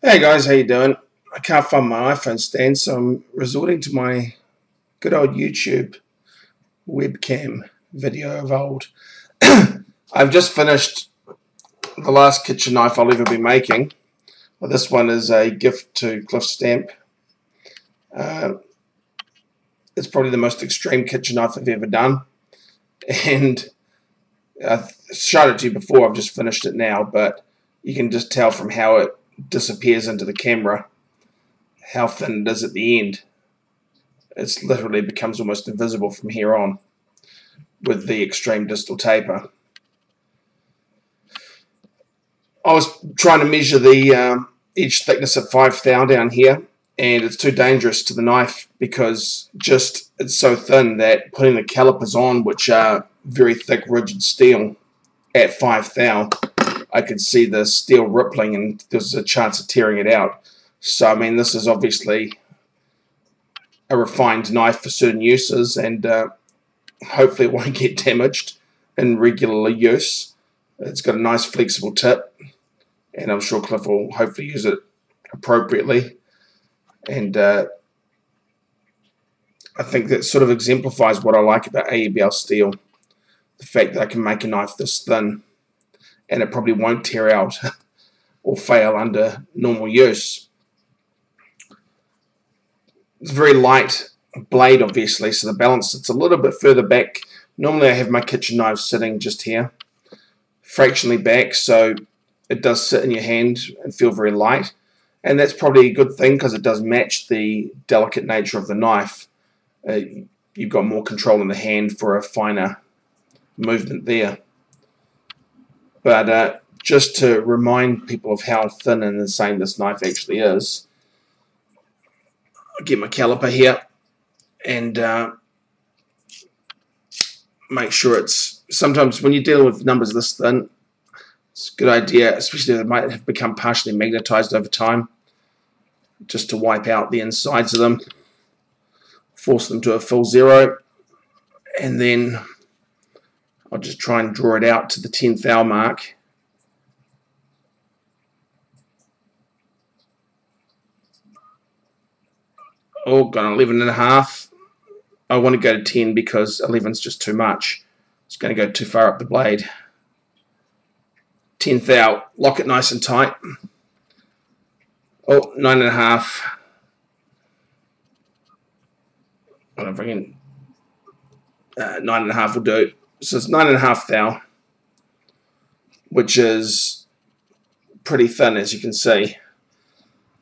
Hey guys, how you doing? I can't find my iPhone stand, so I'm resorting to my good old YouTube webcam video of old. I've just finished the last kitchen knife I'll ever be making. Well, this one is a gift to Cliff Stamp. It's probably the most extreme kitchen knife I've ever done, and I've showed it to you before. I've just finished it now, but you can just tell from how it disappears into the camera how thin it is at the end. It literally becomes almost invisible from here on with the extreme distal taper. I was trying to measure the edge thickness at 5 thou down here, and it's too dangerous to the knife because it's so thin that putting the calipers on, which are very thick rigid steel, at 5 thou, I could see the steel rippling and there's a chance of tearing it out. So I mean, this is obviously a refined knife for certain uses, and hopefully it won't get damaged in regular use. It's got a nice flexible tip, and I'm sure Cliff will hopefully use it appropriately. And I think that sort of exemplifies what I like about AEBL steel, the fact that I can make a knife this thin and it probably won't tear out or fail under normal use. It's a very light blade, obviously, so the balance sits a little bit further back. Normally I have my kitchen knife sitting just here, fractionally back, so it does sit in your hand and feel very light. And that's probably a good thing because it does match the delicate nature of the knife. You've got more control in the hand for a finer movement there. But just to remind people of how thin and insane this knife actually is, I'll get my caliper here and make sure it's... Sometimes when you deal with numbers this thin, it's a good idea, especially if they might have become partially magnetized over time, just to wipe out the insides of them, force them to a full zero, and then I'll just try and draw it out to the 10 thou mark. Oh, got an 11.5. I want to go to 10 because 11's just too much. It's going to go too far up the blade. 10 thou, lock it nice and tight. Oh, 9.5. I don't know if I can... 9.5 will do. So it's 9.5 thou, which is pretty thin, as you can see.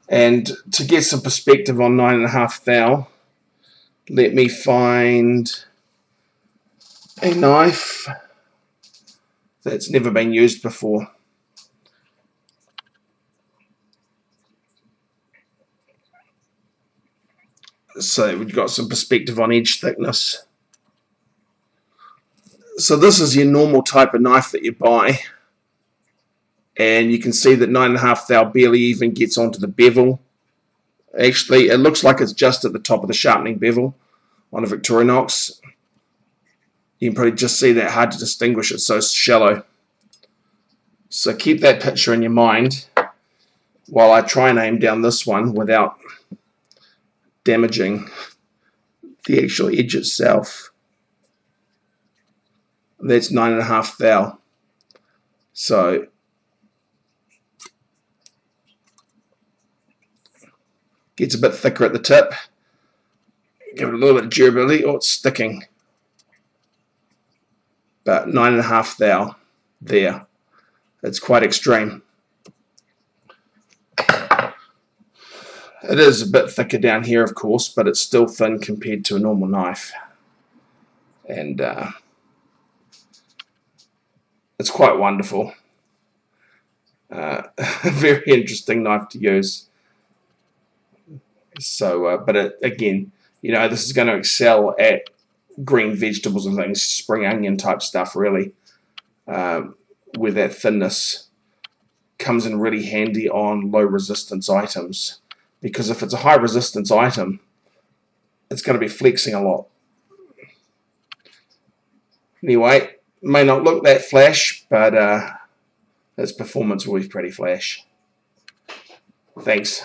And to get some perspective on 9.5 thou, let me find a knife that's never been used before. So we've got some perspective on edge thickness. So this is your normal type of knife that you buy, and you can see that 9.5 thou barely even gets onto the bevel. Actually, it looks like it's just at the top of the sharpening bevel on a Victorinox. You can probably just see that, hard to distinguish, it's so shallow. So keep that picture in your mind while I try and aim down this one without damaging the actual edge itself. That's 9.5 thou. So gets a bit thicker at the tip. Give it a little bit of durability. Oh, it's sticking. But 9.5 thou there. It's quite extreme. It is a bit thicker down here, of course, but it's still thin compared to a normal knife. And it's quite wonderful. A very interesting knife to use. So, but again, you know, this is going to excel at green vegetables and things, spring onion type stuff, really, where that thinness comes in really handy on low resistance items. Because if it's a high resistance item, it's going to be flexing a lot. Anyway, may not look that flash, but its performance will be pretty flash. Thanks.